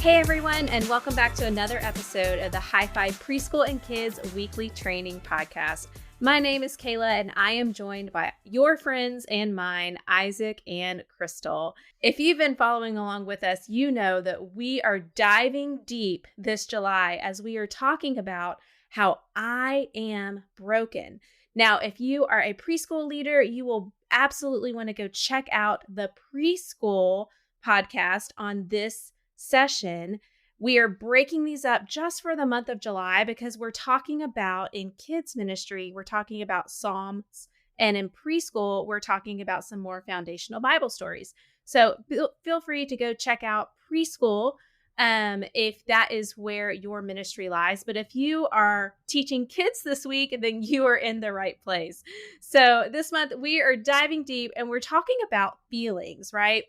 Hey everyone, and welcome back to another episode of the Hyfi Preschool and Kids Weekly Training Podcast. My name is Kayla, and I am joined by your friends and mine, Isaac and Crystal. If you've been following along with us, you know that we are diving deep this July as we are talking about how I am broken. Now, if you are a preschool leader, you will absolutely want to go check out the preschool podcast on this session. We are breaking these up just for the month of July because we're talking about, in kids ministry, we're talking about Psalms, and in preschool, we're talking about some more foundational Bible stories. So feel free to go check out preschool if that is where your ministry lies. But if you are teaching kids this week, then you are in the right place. So this month, we are diving deep and we're talking about feelings, right?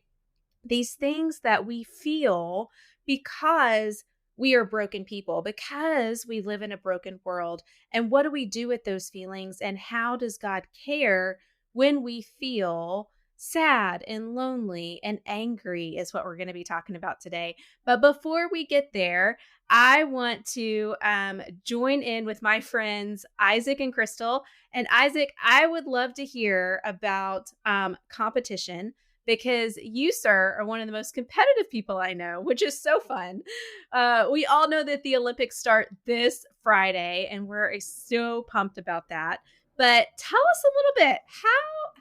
These things that we feel because we are broken people, because we live in a broken world. And what do we do with those feelings? And how does God care when we feel sad and lonely and angry is what we're going to be talking about today. But before we get there, I want to join in with my friends, Isaac and Crystal. And Isaac, I would love to hear about competition, because you, sir, are one of the most competitive people I know, which is so fun. We all know that the Olympics start this Friday, and we're so pumped about that. But tell us a little bit,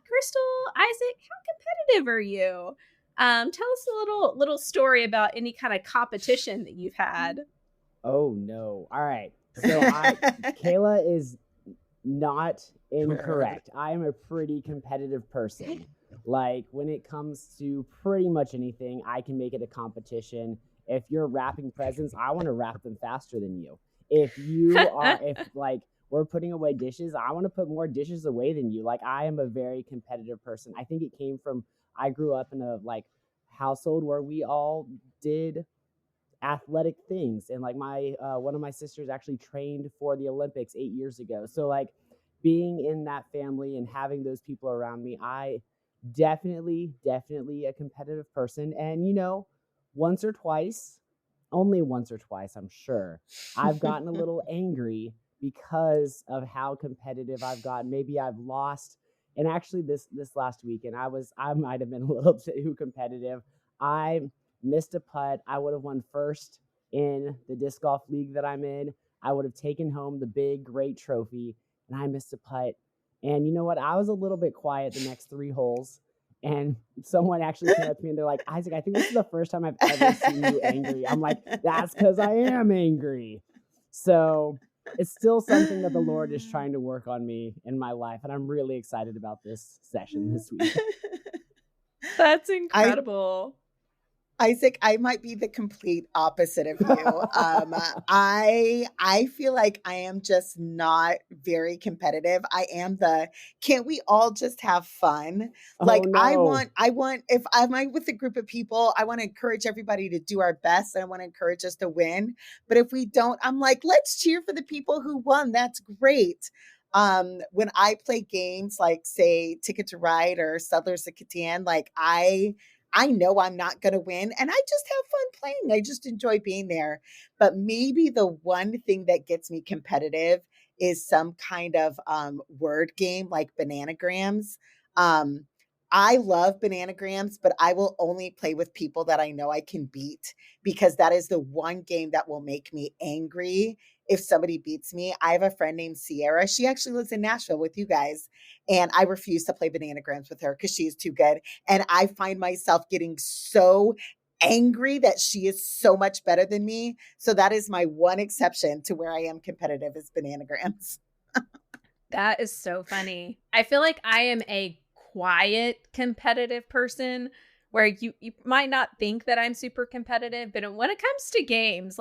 Crystal, Isaac, how competitive are you? Tell us a little story about any kind of competition that you've had. Oh, no. All right. So Kayla is not incorrect. I am a pretty competitive person. Like, when it comes to pretty much anything, I can make it a competition. If you're wrapping presents, I want to wrap them faster than you. If we're putting away dishes, I want to put more dishes away than you. Like, I am a very competitive person. I think it came from, I grew up in a household where we all did athletic things. And one of my sisters actually trained for the Olympics 8 years ago. So being in that family and having those people around me, I definitely a competitive person. And, once or twice, only once or twice, I'm sure, I've gotten a little angry because of how competitive I've gotten. Maybe I've lost. And actually this last weekend, I might have been a little too competitive. I missed a putt. I would have won first in the disc golf league that I'm in. I would have taken home the big, great trophy, and I missed a putt. And you know what? I was a little bit quiet the next 3 holes, and someone actually came up to me and they're like, Isaac, I think this is the first time I've ever seen you angry. I'm like, that's because I am angry. So it's still something that the Lord is trying to work on me in my life, and I'm really excited about this session this week. That's incredible. Isaac, I might be the complete opposite of you. I feel like I am just not very competitive. I am can't we all just have fun? No. I want, if I'm with a group of people, I want to encourage everybody to do our best. And I want to encourage us to win. But if we don't, I'm like, let's cheer for the people who won. That's great. When I play games like, say, Ticket to Ride or Settlers of Catan, I know I'm not going to win, and I just have fun playing. I just enjoy being there. But maybe the one thing that gets me competitive is some kind of word game like Bananagrams. I love Bananagrams, but I will only play with people that I know I can beat, because that is the one game that will make me angry if somebody beats me. I have a friend named Sierra. She actually lives in Nashville with you guys, and I refuse to play Bananagrams with her because she's too good. And I find myself getting so angry that she is so much better than me. So that is my one exception to where I am competitive, is Bananagrams. That is so funny. I feel like I am a quiet competitive person, where you might not think that I'm super competitive, but when it comes to games,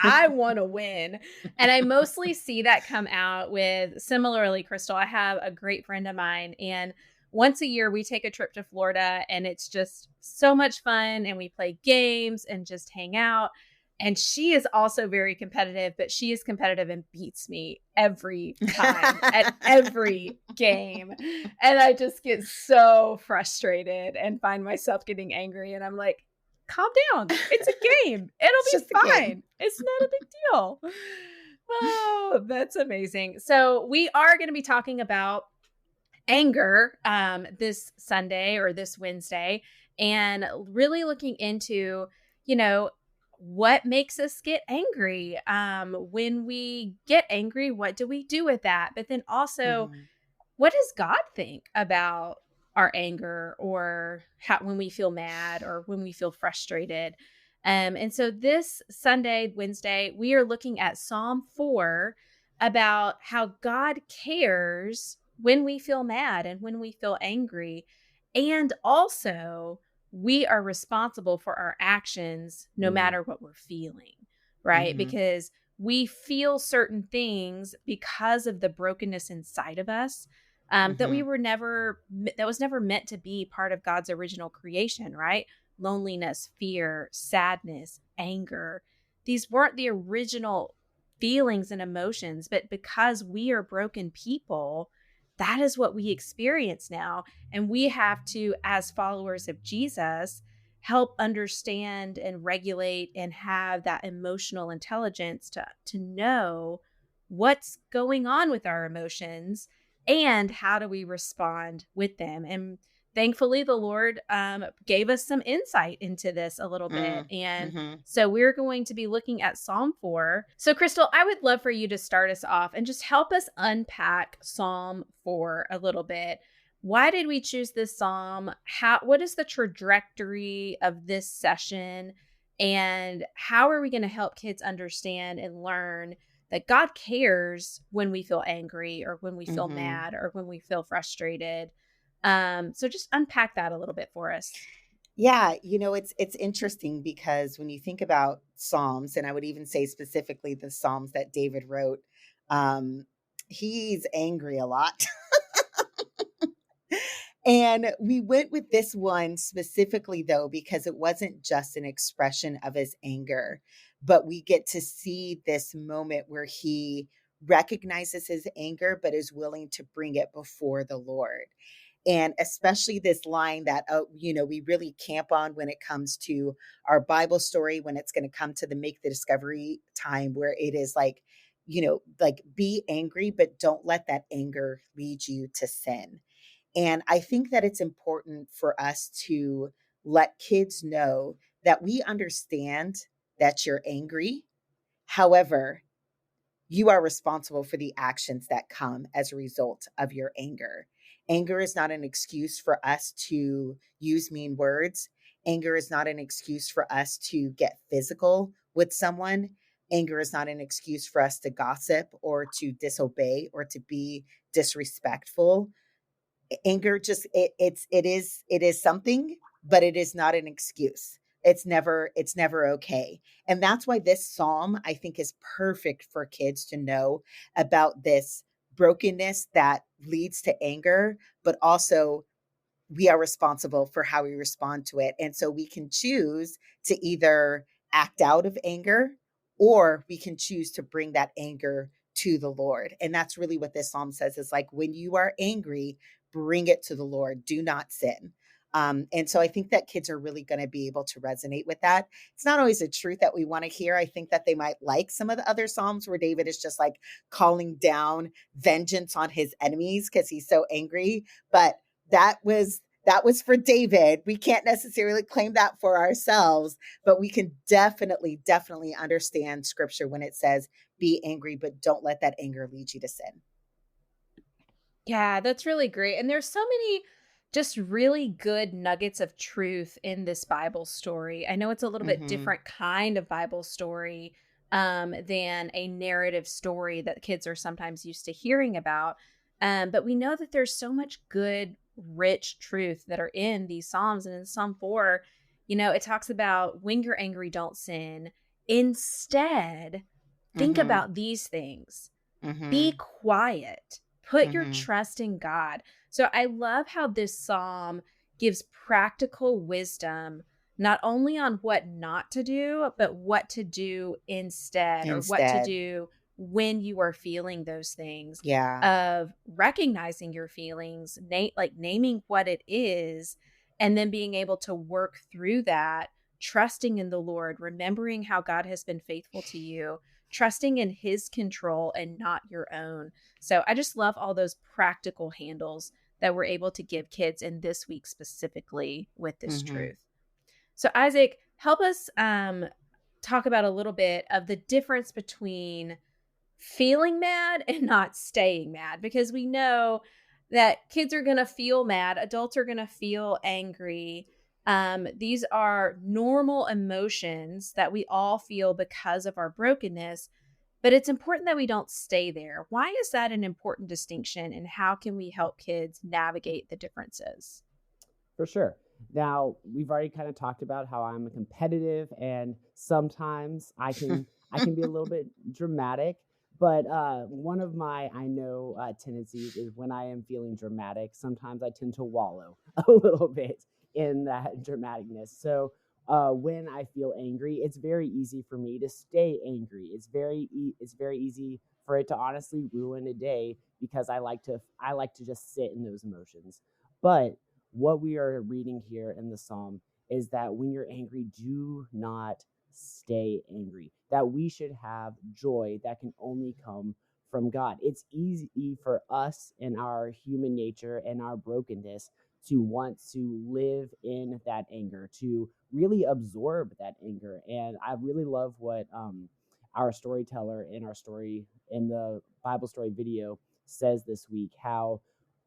I want to win. And I mostly see that come out with, similarly, Crystal, I have a great friend of mine, and once a year we take a trip to Florida, and it's just so much fun, and we play games and just hang out. And she is also very competitive, but she is competitive and beats me every time at every game. And I just get so frustrated and find myself getting angry. And I'm like, calm down. It's a game. It'll It's be fine. It's not a big deal. Oh, that's amazing. So we are going to be talking about anger this Sunday or this Wednesday, and really looking into, what makes us get angry. When we get angry, what do we do with that? But then also, what does God think about our anger, or when we feel mad or when we feel frustrated? And so this Sunday, Wednesday, we are looking at Psalm 4 about how God cares when we feel mad and when we feel angry. And also, we are responsible for our actions no matter what we're feeling, right? Because we feel certain things because of the brokenness inside of us, that was never meant to be part of God's original creation, right? Loneliness, fear, sadness, anger. These weren't the original feelings and emotions, but because we are broken people, that is what we experience now. And we have to, as followers of Jesus, help understand and regulate and have that emotional intelligence to know what's going on with our emotions and how do we respond with them. And thankfully, the Lord gave us some insight into this a little bit. And so we're going to be looking at Psalm 4. So Crystal, I would love for you to start us off and just help us unpack Psalm 4 a little bit. Why did we choose this Psalm? What is the trajectory of this session? And how are we going to help kids understand and learn that God cares when we feel angry or when we feel mad or when we feel frustrated? So just unpack that a little bit for us. Yeah, it's interesting because when you think about Psalms, and I would even say specifically the Psalms that David wrote, he's angry a lot. And we went with this one specifically, though, because it wasn't just an expression of his anger, but we get to see this moment where he recognizes his anger, but is willing to bring it before the Lord. And especially this line that, we really camp on when it comes to our Bible story, when it's going to come to the make the discovery time, where it is like, be angry, but don't let that anger lead you to sin. And I think that it's important for us to let kids know that we understand that you're angry. However, you are responsible for the actions that come as a result of your anger. Anger is not an excuse for us to use mean words. Anger is not an excuse for us to get physical with someone. Anger is not an excuse for us to gossip or to disobey or to be disrespectful. Anger just it is something, but it is not an excuse. It's never okay. And that's why this psalm, I think, is perfect for kids to know about this brokenness that leads to anger, but also we are responsible for how we respond to it. And so we can choose to either act out of anger, or we can choose to bring that anger to the Lord. And that's really what this psalm says, is like, when you are angry, bring it to the Lord. Do not sin. And so I think that kids are really going to be able to resonate with that. It's not always a truth that we want to hear. I think that they might like some of the other Psalms where David is just like calling down vengeance on his enemies because he's so angry. But that was for David. We can't necessarily claim that for ourselves, but we can definitely understand scripture when it says, be angry, but don't let that anger lead you to sin. Yeah, that's really great. And there's so many just really good nuggets of truth in this Bible story. I know it's a little bit different kind of Bible story than a narrative story that kids are sometimes used to hearing about. But we know that there's so much good, rich truth that are in these Psalms. And in Psalm 4, it talks about when you're angry, don't sin. Instead, think about these things. Be quiet. Put your trust in God. So I love how this psalm gives practical wisdom, not only on what not to do, but what to do instead. Or what to do when you are feeling those things. Yeah. Of recognizing your feelings, naming what it is, and then being able to work through that, trusting in the Lord, remembering how God has been faithful to you, trusting in his control and not your own. So I just love all those practical handles that we're able to give kids in this week specifically with this truth. So Isaac, help us talk about a little bit of the difference between feeling mad and not staying mad, because we know that kids are going to feel mad, adults are going to feel angry. These are normal emotions that we all feel because of our brokenness, but it's important that we don't stay there. Why is that an important distinction, and how can we help kids navigate the differences? For sure. Now, we've already kind of talked about how I'm competitive, and sometimes I can be a little bit dramatic. But one of my tendencies is when I am feeling dramatic, sometimes I tend to wallow a little bit in that dramaticness. So when I feel angry, it's very easy for me to stay angry. It's very easy for it to honestly ruin a day, because I like to just sit in those emotions. But what we are reading here in the Psalm is that when you're angry, do not stay angry. That we should have joy that can only come from God. It's easy for us in our human nature and our brokenness to want to live in that anger, to really absorb that anger. And I really love what our storyteller in our story in the Bible story video says this week, how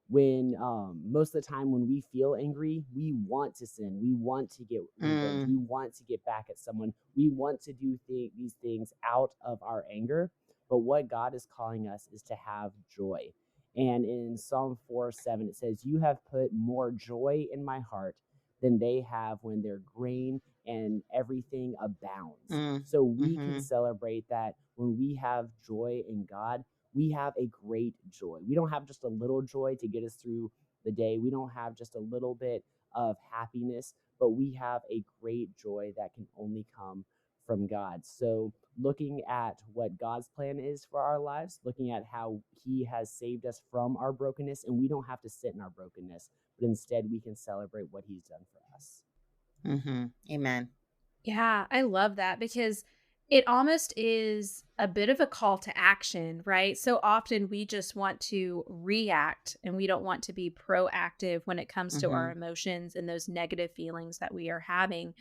when most of the time when we feel angry, we want to sin, we want to get revenge, we want to get back at someone, we want to do these things out of our anger. But what God is calling us is to have joy. And in Psalm 4:7, it says, "You have put more joy in my heart than they have when their grain and everything abounds." So we can celebrate that when we have joy in God, we have a great joy. We don't have just a little joy to get us through the day. We don't have just a little bit of happiness, but we have a great joy that can only come from God. So looking at what God's plan is for our lives, looking at how he has saved us from our brokenness, and we don't have to sit in our brokenness, but instead we can celebrate what he's done for us. Amen. Yeah, I love that, because it almost is a bit of a call to action, right? So often we just want to react and we don't want to be proactive when it comes to our emotions and those negative feelings that we are having.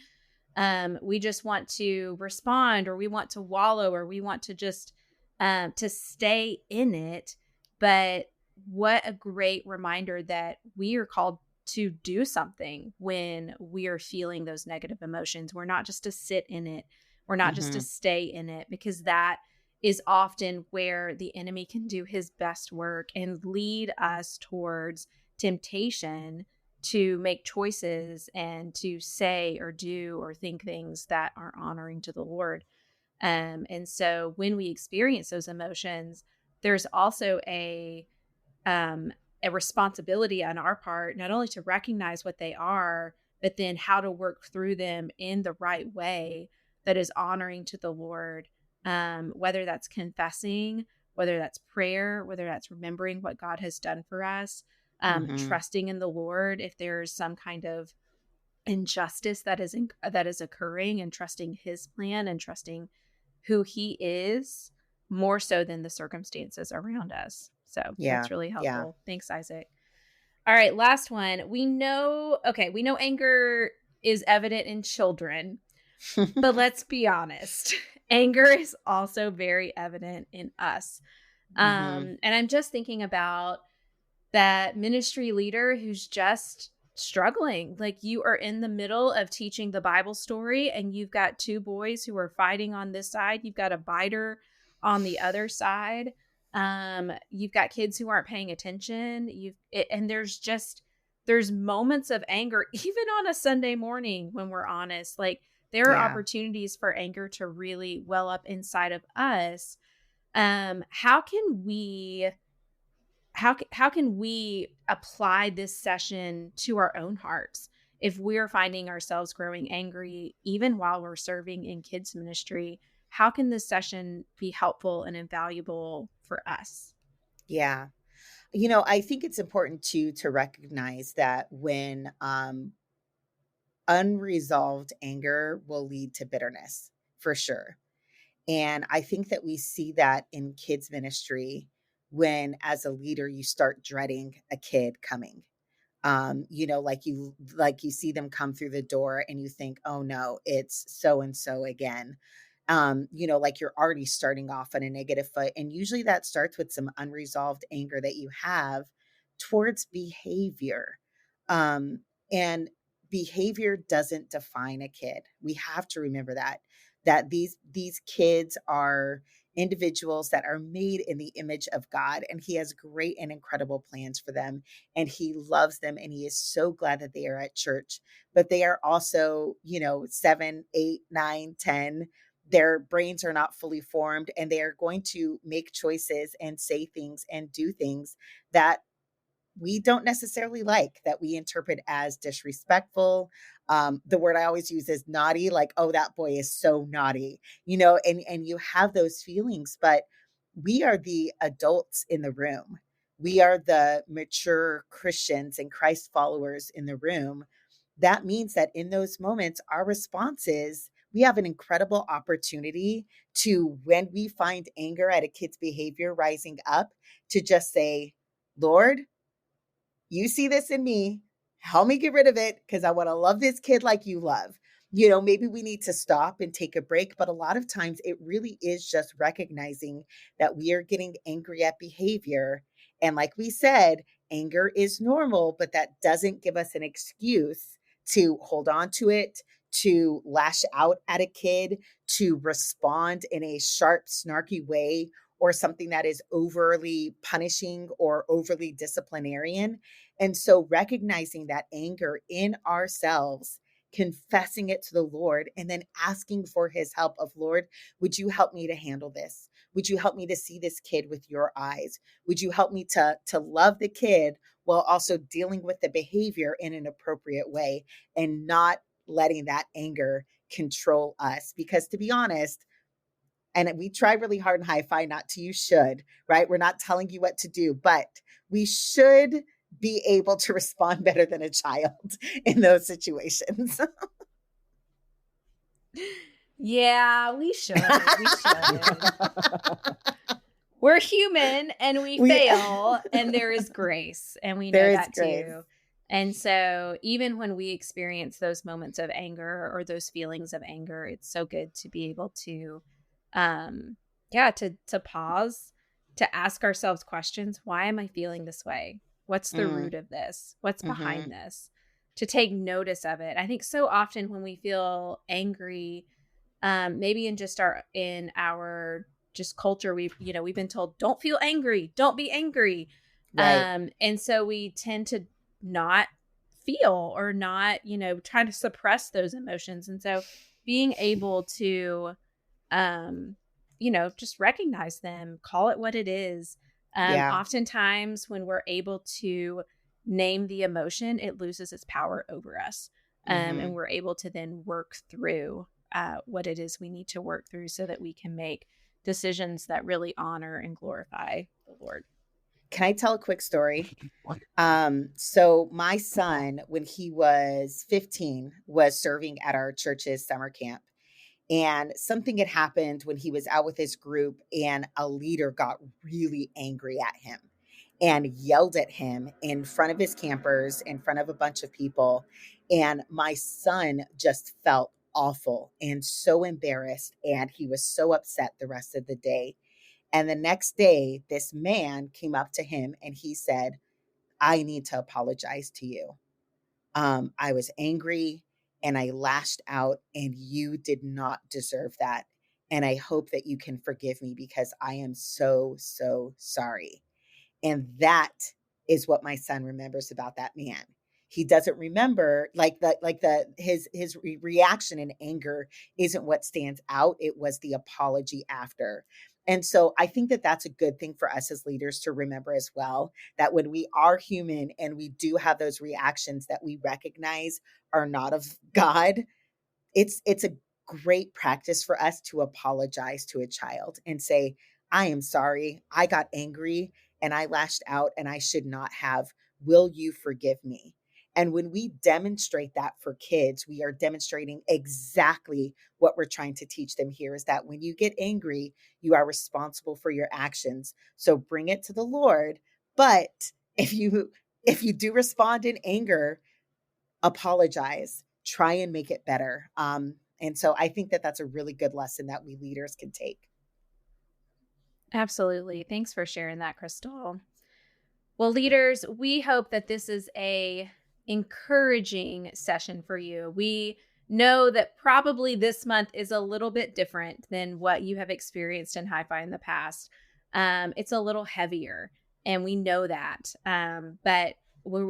We just want to respond, or we want to wallow, or we want to just to stay in it. But what a great reminder that we are called to do something when we are feeling those negative emotions. We're not just to sit in it. We're not just to stay in it, because that is often where the enemy can do his best work and lead us towards temptation to make choices and to say or do or think things that are honoring to the Lord. And so when we experience those emotions, there's also a responsibility on our part, not only to recognize what they are, but then how to work through them in the right way that is honoring to the Lord, whether that's confessing, whether that's prayer, whether that's remembering what God has done for us, trusting in the Lord if there's some kind of injustice that is occurring, and trusting his plan and trusting who he is more so than the circumstances around us. So that's really helpful. Thanks, Isaac. All right, last one. We know anger is evident in children, but let's be honest. Anger is also very evident in us. And I'm just thinking about that ministry leader who's just struggling. Like, you are in the middle of teaching the Bible story and you've got two boys who are fighting on this side. You've got a biter on the other side. You've got kids who aren't paying attention. And there's moments of anger, even on a Sunday morning, when we're honest. Like, there are opportunities for anger to really well up inside of us. How can we apply this session to our own hearts if we're finding ourselves growing angry, even while we're serving in kids ministry? How can this session be helpful and invaluable for us? Yeah. I think it's important to recognize that when unresolved anger will lead to bitterness for sure. And I think that we see that in kids ministry when, as a leader, you start dreading a kid coming. Like you see them come through the door and you think, oh no, it's so and so again. Like you're already starting off on a negative foot. And usually that starts with some unresolved anger that you have towards behavior. And behavior doesn't define a kid. We have to remember that these kids are individuals that are made in the image of God, and he has great and incredible plans for them, and he loves them, and he is so glad that they are at church. But they are also, 7, 8, 9, 10. Their brains are not fully formed, and they are going to make choices and say things and do things that we don't necessarily like, that we interpret as disrespectful. The word I always use is naughty, like, oh, that boy is so naughty, and you have those feelings, but we are the adults in the room. We are the mature Christians and Christ followers in the room. That means that in those moments, our response is we have an incredible opportunity to, when we find anger at a kid's behavior rising up, to just say, Lord, you see this in me. Help me get rid of it because I want to love this kid like you love. Maybe we need to stop and take a break. But a lot of times it really is just recognizing that we are getting angry at behavior. And like we said, anger is normal, but that doesn't give us an excuse to hold on to it, to lash out at a kid, to respond in a sharp, snarky way, or something that is overly punishing or overly disciplinarian. And so recognizing that anger in ourselves, confessing it to the Lord, and then asking for his help of, Lord, would you help me to handle this? Would you help me to see this kid with your eyes? Would you help me to love the kid while also dealing with the behavior in an appropriate way and not letting that anger control us? Because to be honest, and we try really hard in Hyfi not to use should, right? We're not telling you what to do, but we should be able to respond better than a child in those situations. Yeah, we should. We should. We're human and we fail, and there is grace, and we know that too. And so even when we experience those moments of anger or those feelings of anger, it's so good to be able to to pause, to ask ourselves questions. Why am I feeling this way? What's the root of this? What's behind this? To take notice of it. I think so often when we feel angry, maybe in our just culture, we've been told, don't feel angry, don't be angry. Right. And so we tend to not feel or not, trying to suppress those emotions. And so being able to, just recognize them, call it what it is. Oftentimes when we're able to name the emotion, it loses its power over us. And we're able to then work through what it is we need to work through so that we can make decisions that really honor and glorify the Lord. Can I tell a quick story? So my son, when he was 15, was serving at our church's summer camp. And something had happened when he was out with his group, and a leader got really angry at him and yelled at him in front of his campers, in front of a bunch of people. And my son just felt awful and so embarrassed, and he was so upset the rest of the day. And the next day, this man came up to him and he said, I need to apologize to you. I was angry and I lashed out, and you did not deserve that. And I hope that you can forgive me because I am so, so sorry. And that is what my son remembers about that man. He doesn't remember his reaction in anger isn't what stands out. It was the apology after. And so I think that that's a good thing for us as leaders to remember as well, that when we are human and we do have those reactions that we recognize are not of God, it's a great practice for us to apologize to a child and say, I am sorry. I got angry and I lashed out and I should not have. Will you forgive me? And when we demonstrate that for kids, we are demonstrating exactly what we're trying to teach them here, is that when you get angry, you are responsible for your actions. So bring it to the Lord. But if you do respond in anger, apologize, try and make it better. And so I think that that's a really good lesson that we leaders can take. Absolutely. Thanks for sharing that, Crystal. Well, leaders, we hope that this is a encouraging session for you. We know that probably this month is a little bit different than what you have experienced in Hyfi in the past. It's a little heavier, and we know that. But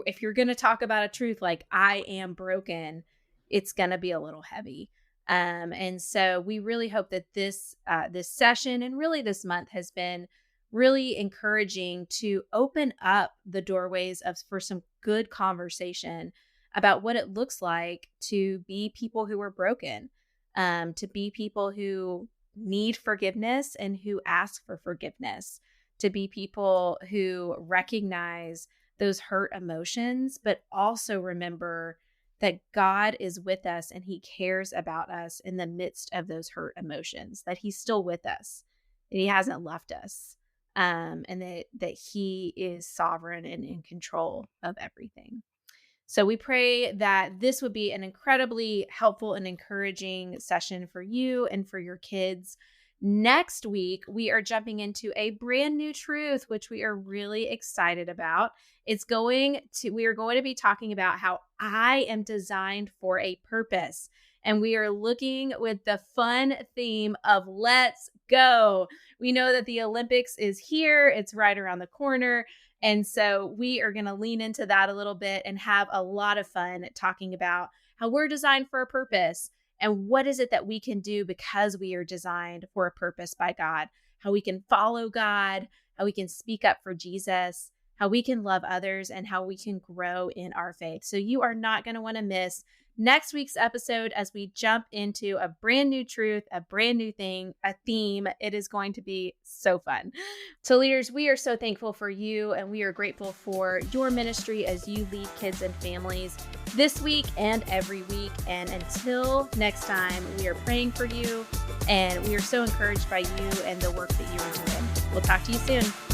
if you're going to talk about a truth like I am broken, it's going to be a little heavy. And so we really hope that this session and really this month has been really encouraging to open up the doorways for some good conversation about what it looks like to be people who are broken, to be people who need forgiveness and who ask for forgiveness, to be people who recognize those hurt emotions, but also remember that God is with us and he cares about us in the midst of those hurt emotions, that he's still with us, that he hasn't left us, and that he is sovereign and in control of everything. So we pray that this would be an incredibly helpful and encouraging session for you and for your kids. Next week, we are jumping into a brand new truth, which we are really excited about. We are going to be talking about how I am designed for a purpose. And we are looking with the fun theme of let's go. We know that the Olympics is here. It's right around the corner. And so we are going to lean into that a little bit and have a lot of fun talking about how we're designed for a purpose and what is it that we can do because we are designed for a purpose by God, how we can follow God, how we can speak up for Jesus, how we can love others, and how we can grow in our faith. So you are not going to want to miss next week's episode as we jump into a brand new truth, a brand new thing, a theme. It is going to be so fun. So leaders, we are so thankful for you, and we are grateful for your ministry as you lead kids and families this week and every week. And until next time, we are praying for you, and we are so encouraged by you and the work that you are doing. We'll talk to you soon.